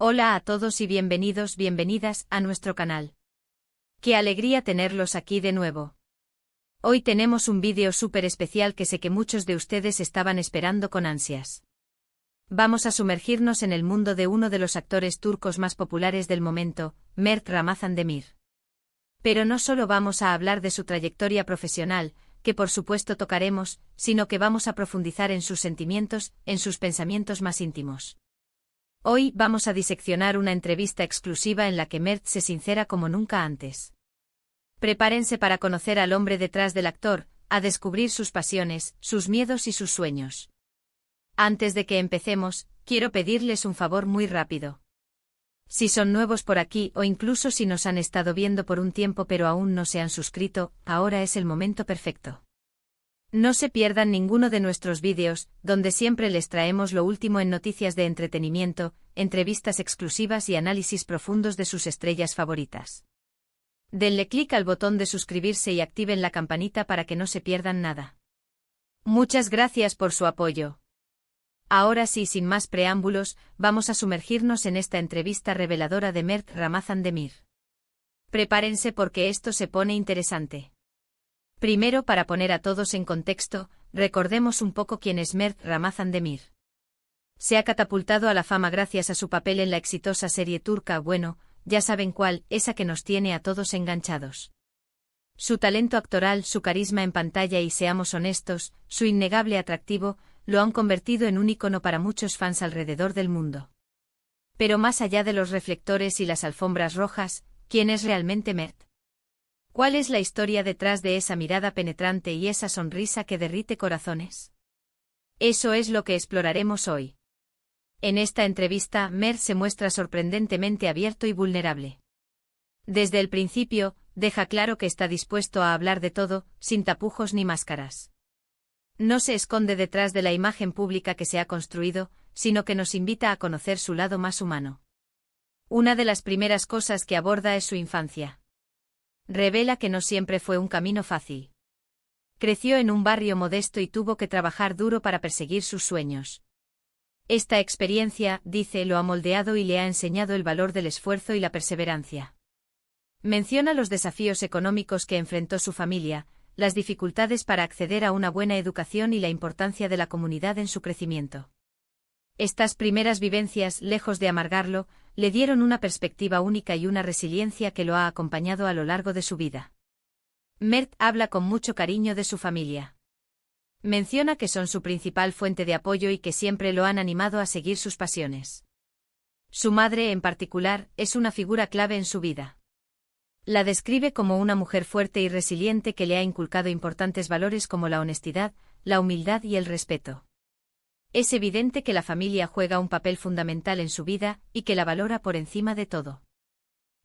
Hola a todos y bienvenidas a nuestro canal. Qué alegría tenerlos aquí de nuevo. Hoy tenemos un vídeo súper especial que sé que muchos de ustedes estaban esperando con ansias. Vamos a sumergirnos en el mundo de uno de los actores turcos más populares del momento, Mert Ramazan Demir. Pero no solo vamos a hablar de su trayectoria profesional, que por supuesto tocaremos, sino que vamos a profundizar en sus sentimientos, en sus pensamientos más íntimos. Hoy vamos a diseccionar una entrevista exclusiva en la que Mert se sincera como nunca antes. Prepárense para conocer al hombre detrás del actor, a descubrir sus pasiones, sus miedos y sus sueños. Antes de que empecemos, quiero pedirles un favor muy rápido. Si son nuevos por aquí o incluso si nos han estado viendo por un tiempo pero aún no se han suscrito, ahora es el momento perfecto. No se pierdan ninguno de nuestros vídeos, donde siempre les traemos lo último en noticias de entretenimiento, entrevistas exclusivas y análisis profundos de sus estrellas favoritas. Denle clic al botón de suscribirse y activen la campanita para que no se pierdan nada. Muchas gracias por su apoyo. Ahora sí, sin más preámbulos, vamos a sumergirnos en esta entrevista reveladora de Mert Ramazan Demir. Prepárense porque esto se pone interesante. Primero, para poner a todos en contexto, recordemos un poco quién es Mert Ramazan Demir. Se ha catapultado a la fama gracias a su papel en la exitosa serie turca, bueno, ya saben cuál, esa que nos tiene a todos enganchados. Su talento actoral, su carisma en pantalla y, seamos honestos, su innegable atractivo, lo han convertido en un ícono para muchos fans alrededor del mundo. Pero más allá de los reflectores y las alfombras rojas, ¿quién es realmente Mert? ¿Cuál es la historia detrás de esa mirada penetrante y esa sonrisa que derrite corazones? Eso es lo que exploraremos hoy. En esta entrevista, Mert se muestra sorprendentemente abierto y vulnerable. Desde el principio, deja claro que está dispuesto a hablar de todo, sin tapujos ni máscaras. No se esconde detrás de la imagen pública que se ha construido, sino que nos invita a conocer su lado más humano. Una de las primeras cosas que aborda es su infancia. Revela que no siempre fue un camino fácil. Creció en un barrio modesto y tuvo que trabajar duro para perseguir sus sueños. Esta experiencia, dice, lo ha moldeado y le ha enseñado el valor del esfuerzo y la perseverancia. Menciona los desafíos económicos que enfrentó su familia, las dificultades para acceder a una buena educación y la importancia de la comunidad en su crecimiento. Estas primeras vivencias, lejos de amargarlo, le dieron una perspectiva única y una resiliencia que lo ha acompañado a lo largo de su vida. Mert habla con mucho cariño de su familia. Menciona que son su principal fuente de apoyo y que siempre lo han animado a seguir sus pasiones. Su madre, en particular, es una figura clave en su vida. La describe como una mujer fuerte y resiliente que le ha inculcado importantes valores como la honestidad, la humildad y el respeto. Es evidente que la familia juega un papel fundamental en su vida y que la valora por encima de todo.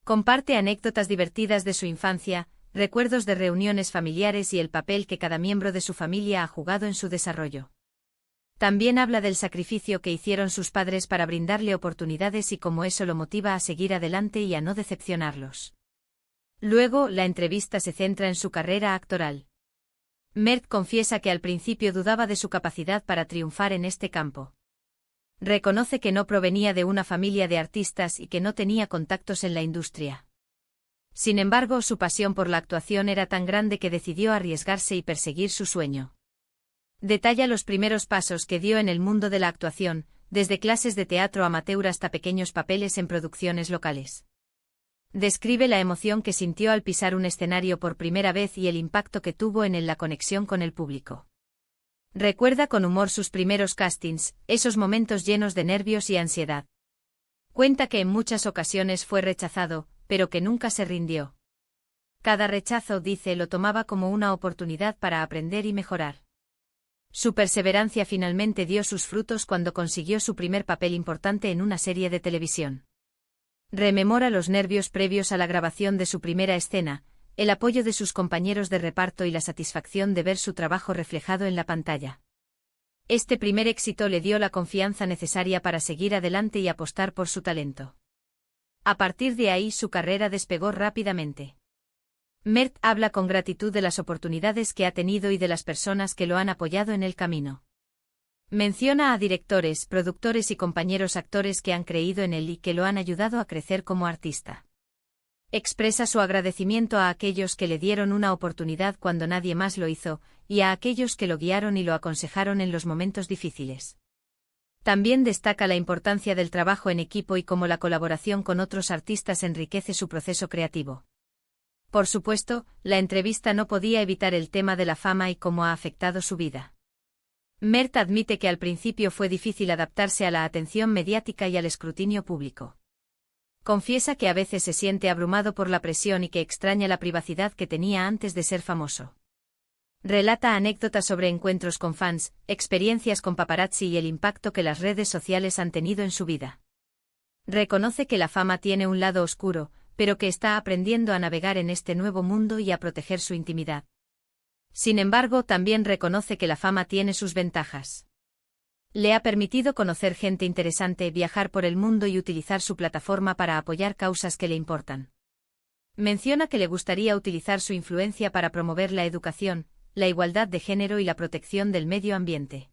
Comparte anécdotas divertidas de su infancia, recuerdos de reuniones familiares y el papel que cada miembro de su familia ha jugado en su desarrollo. También habla del sacrificio que hicieron sus padres para brindarle oportunidades y cómo eso lo motiva a seguir adelante y a no decepcionarlos. Luego, la entrevista se centra en su carrera actoral. Mert confiesa que al principio dudaba de su capacidad para triunfar en este campo. Reconoce que no provenía de una familia de artistas y que no tenía contactos en la industria. Sin embargo, su pasión por la actuación era tan grande que decidió arriesgarse y perseguir su sueño. Detalla los primeros pasos que dio en el mundo de la actuación, desde clases de teatro amateur hasta pequeños papeles en producciones locales. Describe la emoción que sintió al pisar un escenario por primera vez y el impacto que tuvo en él la conexión con el público. Recuerda con humor sus primeros castings, esos momentos llenos de nervios y ansiedad. Cuenta que en muchas ocasiones fue rechazado, pero que nunca se rindió. Cada rechazo, dice, lo tomaba como una oportunidad para aprender y mejorar. Su perseverancia finalmente dio sus frutos cuando consiguió su primer papel importante en una serie de televisión. Rememora los nervios previos a la grabación de su primera escena, el apoyo de sus compañeros de reparto y la satisfacción de ver su trabajo reflejado en la pantalla. Este primer éxito le dio la confianza necesaria para seguir adelante y apostar por su talento. A partir de ahí su carrera despegó rápidamente. Mert habla con gratitud de las oportunidades que ha tenido y de las personas que lo han apoyado en el camino. Menciona a directores, productores y compañeros actores que han creído en él y que lo han ayudado a crecer como artista. Expresa su agradecimiento a aquellos que le dieron una oportunidad cuando nadie más lo hizo, y a aquellos que lo guiaron y lo aconsejaron en los momentos difíciles. También destaca la importancia del trabajo en equipo y cómo la colaboración con otros artistas enriquece su proceso creativo. Por supuesto, la entrevista no podía evitar el tema de la fama y cómo ha afectado su vida. Mert admite que al principio fue difícil adaptarse a la atención mediática y al escrutinio público. Confiesa que a veces se siente abrumado por la presión y que extraña la privacidad que tenía antes de ser famoso. Relata anécdotas sobre encuentros con fans, experiencias con paparazzi y el impacto que las redes sociales han tenido en su vida. Reconoce que la fama tiene un lado oscuro, pero que está aprendiendo a navegar en este nuevo mundo y a proteger su intimidad. Sin embargo, también reconoce que la fama tiene sus ventajas. Le ha permitido conocer gente interesante, viajar por el mundo y utilizar su plataforma para apoyar causas que le importan. Menciona que le gustaría utilizar su influencia para promover la educación, la igualdad de género y la protección del medio ambiente.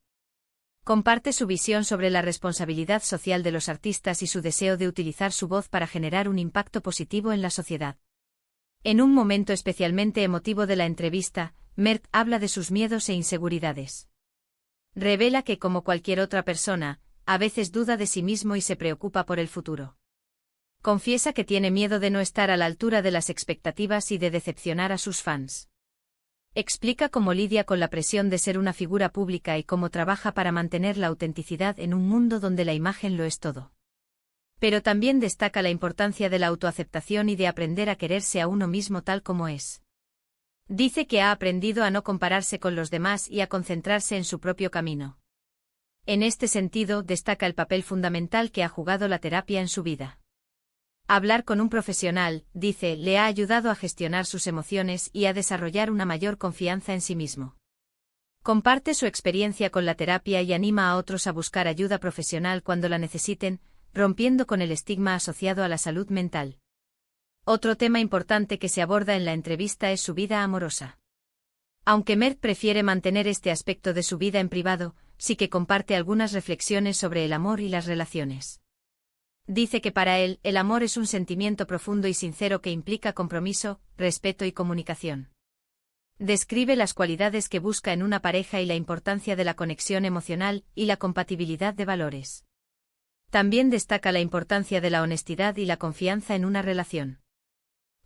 Comparte su visión sobre la responsabilidad social de los artistas y su deseo de utilizar su voz para generar un impacto positivo en la sociedad. En un momento especialmente emotivo de la entrevista, Mert habla de sus miedos e inseguridades. Revela que, como cualquier otra persona, a veces duda de sí mismo y se preocupa por el futuro. Confiesa que tiene miedo de no estar a la altura de las expectativas y de decepcionar a sus fans. Explica cómo lidia con la presión de ser una figura pública y cómo trabaja para mantener la autenticidad en un mundo donde la imagen lo es todo. Pero también destaca la importancia de la autoaceptación y de aprender a quererse a uno mismo tal como es. Dice que ha aprendido a no compararse con los demás y a concentrarse en su propio camino. En este sentido, destaca el papel fundamental que ha jugado la terapia en su vida. Hablar con un profesional, dice, le ha ayudado a gestionar sus emociones y a desarrollar una mayor confianza en sí mismo. Comparte su experiencia con la terapia y anima a otros a buscar ayuda profesional cuando la necesiten, rompiendo con el estigma asociado a la salud mental. Otro tema importante que se aborda en la entrevista es su vida amorosa. Aunque Mert prefiere mantener este aspecto de su vida en privado, sí que comparte algunas reflexiones sobre el amor y las relaciones. Dice que para él, el amor es un sentimiento profundo y sincero que implica compromiso, respeto y comunicación. Describe las cualidades que busca en una pareja y la importancia de la conexión emocional y la compatibilidad de valores. También destaca la importancia de la honestidad y la confianza en una relación.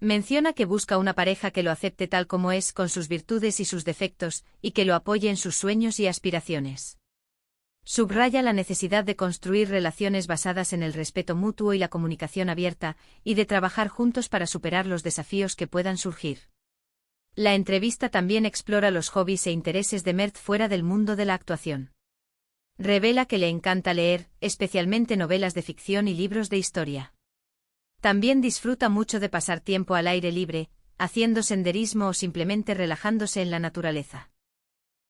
Menciona que busca una pareja que lo acepte tal como es, con sus virtudes y sus defectos, y que lo apoye en sus sueños y aspiraciones. Subraya la necesidad de construir relaciones basadas en el respeto mutuo y la comunicación abierta, y de trabajar juntos para superar los desafíos que puedan surgir. La entrevista también explora los hobbies e intereses de Mert fuera del mundo de la actuación. Revela que le encanta leer, especialmente novelas de ficción y libros de historia. También disfruta mucho de pasar tiempo al aire libre, haciendo senderismo o simplemente relajándose en la naturaleza.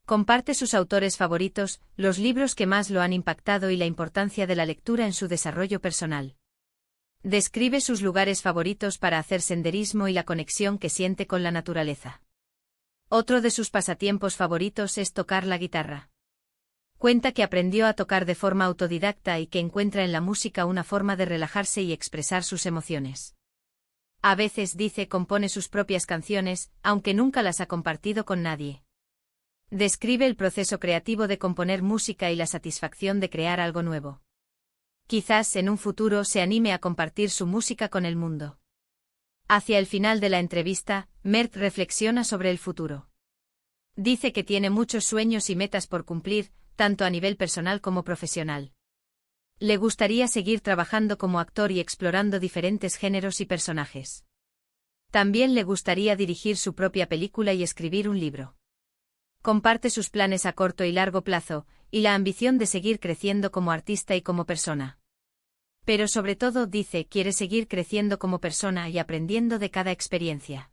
Comparte sus autores favoritos, los libros que más lo han impactado y la importancia de la lectura en su desarrollo personal. Describe sus lugares favoritos para hacer senderismo y la conexión que siente con la naturaleza. Otro de sus pasatiempos favoritos es tocar la guitarra. Cuenta que aprendió a tocar de forma autodidacta y que encuentra en la música una forma de relajarse y expresar sus emociones. A veces, dice, compone sus propias canciones, aunque nunca las ha compartido con nadie. Describe el proceso creativo de componer música y la satisfacción de crear algo nuevo. Quizás en un futuro se anime a compartir su música con el mundo. Hacia el final de la entrevista, Mert reflexiona sobre el futuro. Dice que tiene muchos sueños y metas por cumplir, tanto a nivel personal como profesional. Le gustaría seguir trabajando como actor y explorando diferentes géneros y personajes. También le gustaría dirigir su propia película y escribir un libro. Comparte sus planes a corto y largo plazo, y la ambición de seguir creciendo como artista y como persona. Pero sobre todo, dice, quiere seguir creciendo como persona y aprendiendo de cada experiencia.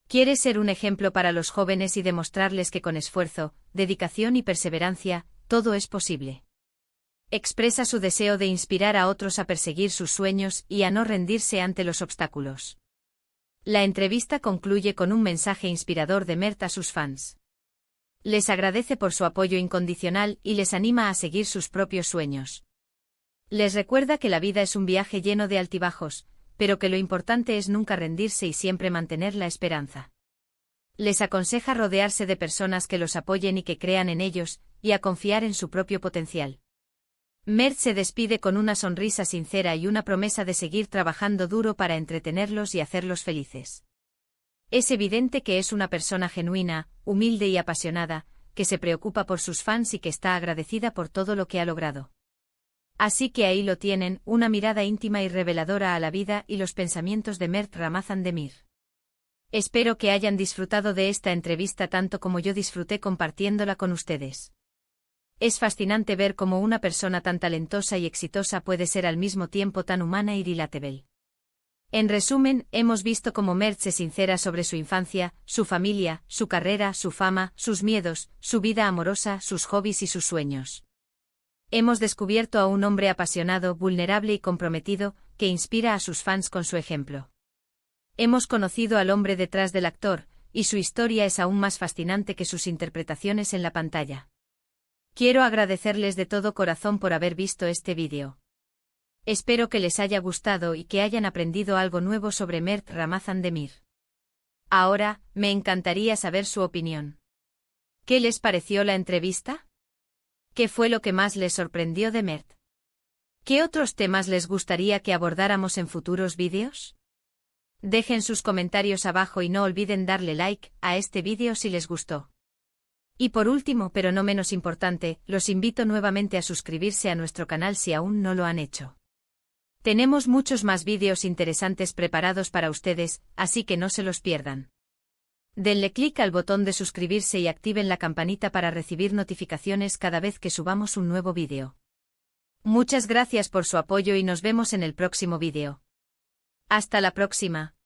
Quiere ser un ejemplo para los jóvenes y demostrarles que con esfuerzo, dedicación y perseverancia, todo es posible. Expresa su deseo de inspirar a otros a perseguir sus sueños y a no rendirse ante los obstáculos. La entrevista concluye con un mensaje inspirador de Mert a sus fans. Les agradece por su apoyo incondicional y les anima a seguir sus propios sueños. Les recuerda que la vida es un viaje lleno de altibajos, pero que lo importante es nunca rendirse y siempre mantener la esperanza. Les aconseja rodearse de personas que los apoyen y que crean en ellos, y a confiar en su propio potencial. Mert se despide con una sonrisa sincera y una promesa de seguir trabajando duro para entretenerlos y hacerlos felices. Es evidente que es una persona genuina, humilde y apasionada, que se preocupa por sus fans y que está agradecida por todo lo que ha logrado. Así que ahí lo tienen, una mirada íntima y reveladora a la vida y los pensamientos de Mert Ramazan Demir. Espero que hayan disfrutado de esta entrevista tanto como yo disfruté compartiéndola con ustedes. Es fascinante ver cómo una persona tan talentosa y exitosa puede ser al mismo tiempo tan humana y relatable. En resumen, hemos visto cómo Mert se sincera sobre su infancia, su familia, su carrera, su fama, sus miedos, su vida amorosa, sus hobbies y sus sueños. Hemos descubierto a un hombre apasionado, vulnerable y comprometido, que inspira a sus fans con su ejemplo. Hemos conocido al hombre detrás del actor, y su historia es aún más fascinante que sus interpretaciones en la pantalla. Quiero agradecerles de todo corazón por haber visto este vídeo. Espero que les haya gustado y que hayan aprendido algo nuevo sobre Mert Ramazan Demir. Ahora, me encantaría saber su opinión. ¿Qué les pareció la entrevista? ¿Qué fue lo que más les sorprendió de Mert? ¿Qué otros temas les gustaría que abordáramos en futuros vídeos? Dejen sus comentarios abajo y no olviden darle like a este vídeo si les gustó. Y por último, pero no menos importante, los invito nuevamente a suscribirse a nuestro canal si aún no lo han hecho. Tenemos muchos más vídeos interesantes preparados para ustedes, así que no se los pierdan. Denle clic al botón de suscribirse y activen la campanita para recibir notificaciones cada vez que subamos un nuevo vídeo. Muchas gracias por su apoyo y nos vemos en el próximo vídeo. Hasta la próxima.